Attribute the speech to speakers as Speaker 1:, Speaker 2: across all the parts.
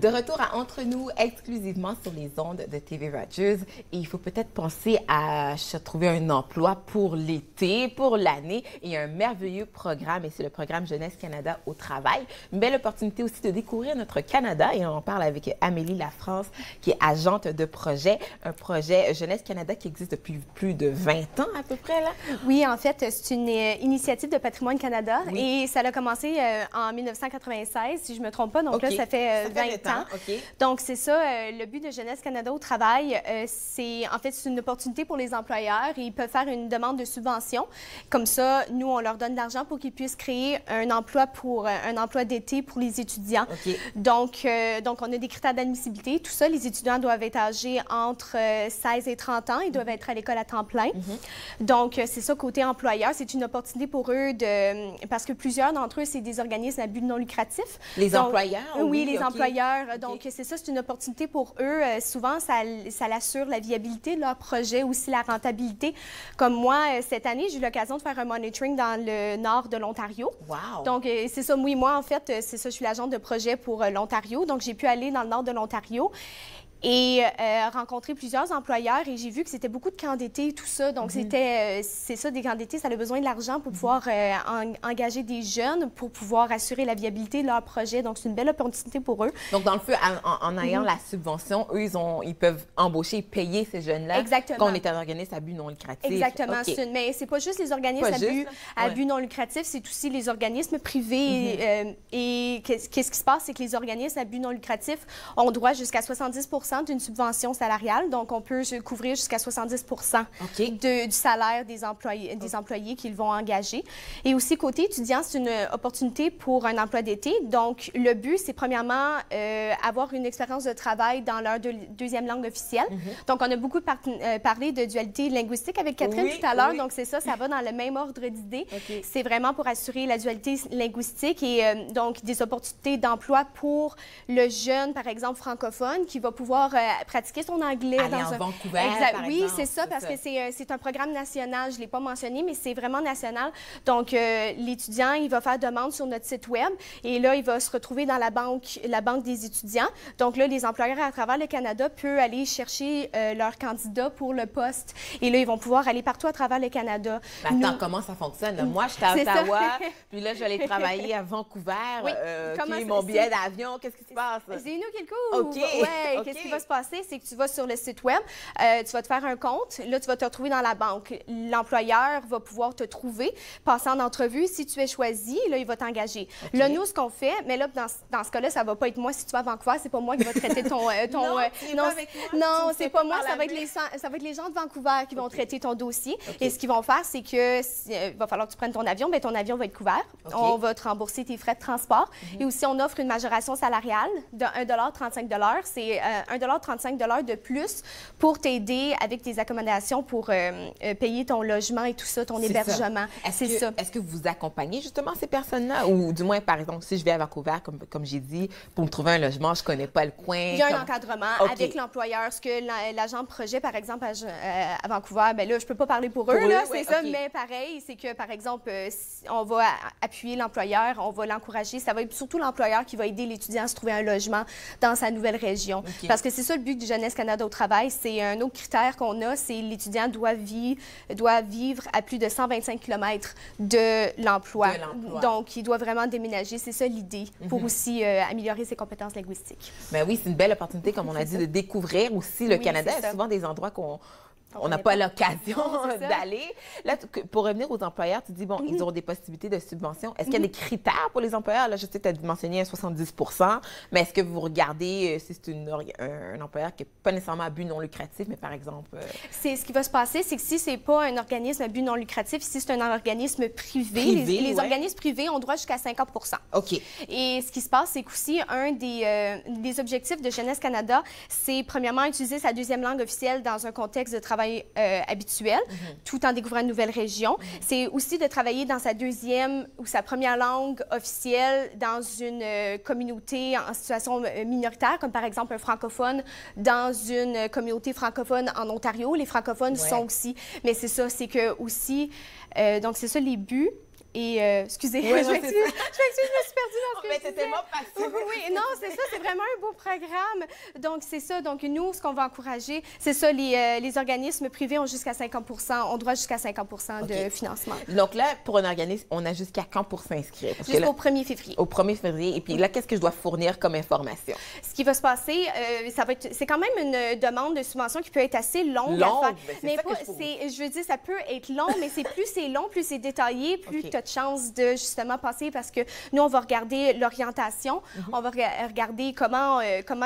Speaker 1: De retour à Entre nous, exclusivement sur les ondes de TV Rogers. Et il faut peut-être penser à se trouver un emploi pour l'été, pour l'année. Et il y a un merveilleux programme, et c'est le programme Jeunesse Canada au travail. Une belle opportunité aussi de découvrir notre Canada. Et on en parle avec Amélie Lafrance, qui est agente de projet. Un projet Jeunesse Canada qui existe depuis plus de 20 ans à peu près, là.
Speaker 2: Oui, en fait, c'est une initiative de Patrimoine Canada.
Speaker 1: Oui.
Speaker 2: Et ça a commencé en 1996, si je ne me trompe pas. Donc là, ça fait 20 ans. Donc, c'est ça, le but de Jeunesse Canada au travail, c'est en fait une opportunité pour les employeurs. Ils peuvent faire une demande de subvention. Comme ça, nous, on leur donne de l'argent pour qu'ils puissent créer un emploi d'été pour les étudiants. Donc, on a des critères d'admissibilité. Tout ça, les étudiants doivent être âgés entre 16 et 30 ans. Ils doivent être à l'école à temps plein. Donc, c'est ça, côté employeur, c'est une opportunité pour eux parce que plusieurs d'entre eux, c'est des organismes à but non lucratif.
Speaker 1: Les employeurs?
Speaker 2: Oui, les employeurs. Donc, c'est ça, c'est une opportunité pour eux. Souvent, ça assure la viabilité de leur projet, aussi la rentabilité. Comme moi, cette année, j'ai eu l'occasion de faire un monitoring dans le nord de l'Ontario.
Speaker 1: Wow!
Speaker 2: Donc, c'est ça, moi, en fait, c'est ça, je suis l'agente de projet pour l'Ontario. Donc, j'ai pu aller dans le nord de l'Ontario et rencontrer plusieurs employeurs, et j'ai vu que c'était beaucoup de camps d'été et tout ça. Donc, c'est ça, des camps d'été, ça a besoin de l'argent pour pouvoir engager des jeunes, pour pouvoir assurer la viabilité de leur projet. Donc, c'est une belle opportunité pour eux.
Speaker 1: Donc, dans le feu, en ayant la subvention, eux, ils peuvent embaucher et payer ces jeunes-là.
Speaker 2: Exactement.
Speaker 1: Quand on est un organisme à but non lucratif.
Speaker 2: Exactement. Mais c'est pas juste les organismes à but non lucratif, c'est aussi les organismes privés. Et qu'est-ce qui se passe, c'est que les organismes à but non lucratif ont droit jusqu'à 70 d'une subvention salariale. Donc, on peut couvrir jusqu'à 70 du salaire des employés qu'ils vont engager. Et aussi, côté étudiant, c'est une opportunité pour un emploi d'été. Donc, le but, c'est premièrement avoir une expérience de travail dans leur deuxième langue officielle. Donc, on a beaucoup parlé de dualité linguistique avec Catherine tout à l'heure. Donc, c'est ça, ça va dans le même ordre d'idées. C'est vraiment pour assurer la dualité linguistique et donc des opportunités d'emploi pour le jeune, par exemple, francophone, qui va pouvoir pratiquer son anglais.
Speaker 1: Aller en Vancouver, par
Speaker 2: oui,
Speaker 1: exemple,
Speaker 2: c'est ça, parce que c'est un programme national. Je ne l'ai pas mentionné, mais c'est vraiment national. Donc, l'étudiant, il va faire demande sur notre site Web et là, il va se retrouver dans la banque des étudiants. Donc là, les employeurs à travers le Canada peuvent aller chercher leurs candidats pour le poste. Et là, ils vont pouvoir aller partout à travers le Canada.
Speaker 1: Mais attends, comment ça fonctionne? Moi, je suis à Ottawa, puis là, je vais aller travailler à Vancouver. Mon billet d'avion, qu'est-ce qui se passe?
Speaker 2: C'est nous qui le couvre. Qu'est-ce qui va se passer? C'est que tu vas sur le site Web, tu vas te faire un compte, là, tu vas te retrouver dans la banque. L'employeur va pouvoir te trouver, passer en entrevue. Si tu es choisi, là, il va t'engager. Là, nous, ce qu'on fait, mais là, dans ce cas-là, ça va pas être moi. Si tu vas à Vancouver, c'est pas moi qui va traiter ton... non, c'est pas moi. Ça va être les gens de Vancouver qui vont traiter ton dossier. Et ce qu'ils vont faire, c'est que il va falloir que tu prennes ton avion. Bien, ton avion va être couvert. On va te rembourser tes frais de transport. Et aussi, on offre une majoration salariale de 1,35 $. C'est 1,35 $ de plus pour t'aider avec tes accommodations pour payer ton logement et tout ça, ton hébergement.
Speaker 1: Est-ce que vous accompagnez justement ces personnes-là? Ou du moins, par exemple, si je vais à Vancouver, comme j'ai dit, pour me trouver un logement, je ne connais pas le coin.
Speaker 2: Il y a un encadrement avec l'employeur. Ce que l'agent de projet, par exemple, à Vancouver, bien là, je ne peux pas parler pour eux, c'est ça, mais pareil, c'est que, par exemple, on va appuyer l'employeur, on va l'encourager. Ça va être surtout l'employeur qui va aider l'étudiant à se trouver un logement dans sa nouvelle région. Parce que c'est ça le but du Jeunesse Canada au travail. C'est un autre critère qu'on a, c'est l'étudiant doit vivre à plus de 125 km de l'emploi. Donc, il doit vraiment déménager. C'est ça l'idée, pour aussi améliorer ses compétences linguistiques.
Speaker 1: Ben oui, c'est une belle opportunité, comme on a dit, de découvrir aussi le Canada. Il y a souvent des endroits on n'a pas l'occasion d'aller. Là, pour revenir aux employeurs, tu dis, bon, ils auront des possibilités de subvention. Est-ce qu'il y a des critères pour les employeurs? Là, je sais que tu as mentionné 70 %, mais est-ce que vous regardez si c'est un employeur qui n'est pas nécessairement à but non lucratif, mais par exemple...
Speaker 2: C'est ce qui va se passer, c'est que si ce n'est pas un organisme à but non lucratif, si c'est un organisme privé, les organismes privés ont droit jusqu'à 50
Speaker 1: OK.
Speaker 2: Et ce qui se passe, c'est qu'aussi, un des objectifs de Jeunesse Canada, c'est premièrement utiliser sa deuxième langue officielle dans un contexte de travail habituel, tout en découvrant une nouvelle région. C'est aussi de travailler dans sa deuxième ou sa première langue officielle dans une communauté en situation minoritaire, comme par exemple un francophone dans une communauté francophone en Ontario. Les francophones sont aussi... Mais c'est ça, c'est que aussi... donc, c'est ça les buts. excusez,
Speaker 1: ouais,
Speaker 2: je m'excuse, je me suis perdue dans ce que je disais.
Speaker 1: C'est tellement facile.
Speaker 2: Oui, non, c'est ça, c'est vraiment un beau programme. Donc, c'est ça. Donc, nous, ce qu'on va encourager, c'est ça, les organismes privés ont jusqu'à 50 ont droit jusqu'à 50 de financement.
Speaker 1: Donc là, pour un organisme, on a jusqu'à quand pour s'inscrire?
Speaker 2: Jusqu'au 1er février.
Speaker 1: Au 1er février. Et puis là, qu'est-ce que je dois fournir comme information?
Speaker 2: Ce qui va se passer, c'est quand même une demande de subvention qui peut être assez longue à faire. Mais je veux dire, ça peut être long, mais plus c'est long, plus c'est détaillé, plus tu as de chances de justement passer parce que nous, on va regarder l'orientation, on va regarder comment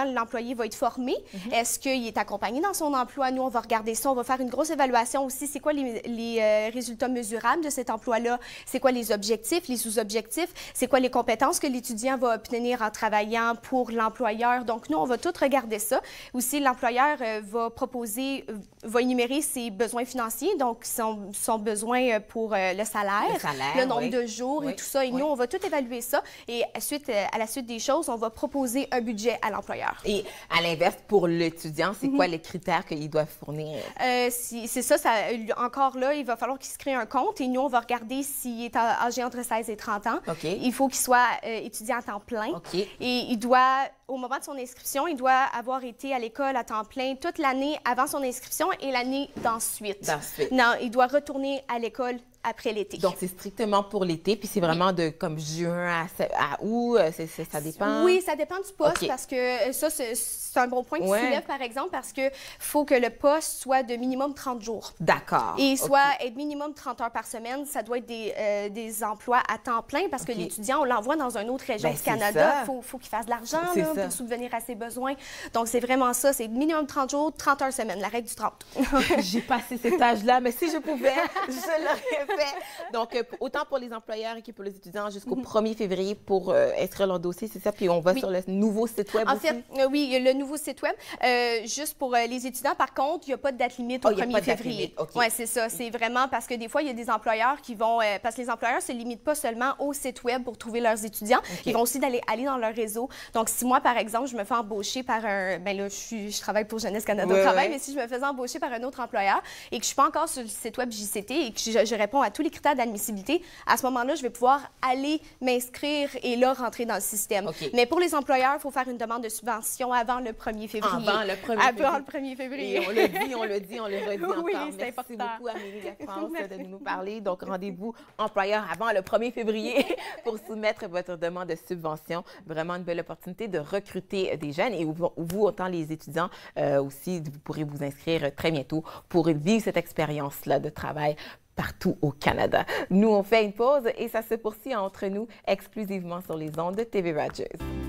Speaker 2: l'employé va être formé, est-ce qu'il est accompagné dans son emploi. Nous, on va regarder ça, on va faire une grosse évaluation aussi. C'est quoi les résultats mesurables de cet emploi-là? C'est quoi les objectifs, les sous-objectifs? C'est quoi les compétences que l'étudiant va obtenir en travaillant pour l'employeur? Donc, nous, on va tout regarder ça. Aussi, l'employeur va énumérer ses besoins financiers, donc son besoin pour le salaire, le nombre de jours et tout ça. Et nous, on va tout évaluer ça. Et à la suite des choses, on va proposer un budget à l'employeur.
Speaker 1: Et à l'inverse, pour l'étudiant, c'est quoi les critères qu'il doit fournir?
Speaker 2: C'est ça, encore là, il va falloir qu'il se crée un compte et nous, on va regarder s'il est âgé entre 16 et 30 ans. Il faut qu'il soit étudiant à temps plein. Et au moment de son inscription, il doit avoir été à l'école à temps plein toute l'année avant son inscription et l'année d'ensuite. Non, il doit retourner à l'école après l'été.
Speaker 1: Donc, c'est strictement pour l'été, puis c'est vraiment de comme juin à août, ça dépend?
Speaker 2: Oui, ça dépend du poste parce que ça, c'est un bon point que tu soulèves, par exemple, parce qu'il faut que le poste soit de minimum 30 jours.
Speaker 1: D'accord.
Speaker 2: Et soit être minimum 30 heures par semaine, ça doit être des emplois à temps plein parce que l'étudiant, on l'envoie dans une autre région du Canada. Il faut qu'il fasse de l'argent pour subvenir à ses besoins. Donc, c'est vraiment ça. C'est minimum 30 jours, 30 heures semaine, la règle du 30.
Speaker 1: J'ai passé cet âge-là, mais si je pouvais, je l'aurais fait. Donc, autant pour les employeurs que pour les étudiants, jusqu'au 1er février pour inscrire leur dossier, c'est ça? Puis on va sur le nouveau site Web aussi?
Speaker 2: En fait, oui, il y a le nouveau site Web. Juste pour les étudiants, par contre, il n'y a pas de date limite au 1er février. Oui, c'est ça. C'est vraiment parce que des fois, il y a des employeurs qui vont... parce que les employeurs ne se limitent pas seulement au site Web pour trouver leurs étudiants. Ils vont aussi aller dans leur réseau. Donc, si moi, par exemple, je me fais embaucher par un... Bien là, je travaille pour Jeunesse Canada au travail, mais si je me faisais embaucher par un autre employeur et que je ne suis pas encore sur le site Web JCT et que je réponds à tous les critères d'admissibilité, à ce moment-là, je vais pouvoir aller m'inscrire et là, rentrer dans le système. Mais pour les employeurs, il faut faire une demande de subvention avant le 1er février.
Speaker 1: Avant le 1er
Speaker 2: février.
Speaker 1: Et on le dit, on le redit encore.
Speaker 2: C'est important.
Speaker 1: Merci beaucoup, Amélie Lafrance, de nous parler. Donc, rendez-vous employeur avant le 1er février pour soumettre votre demande de subvention. Vraiment une belle opportunité de recruter des jeunes et vous, autant les étudiants aussi, vous pourrez vous inscrire très bientôt pour vivre cette expérience-là de travail partout au Canada. Nous, on fait une pause et ça se poursuit entre nous exclusivement sur les ondes de TV Rogers.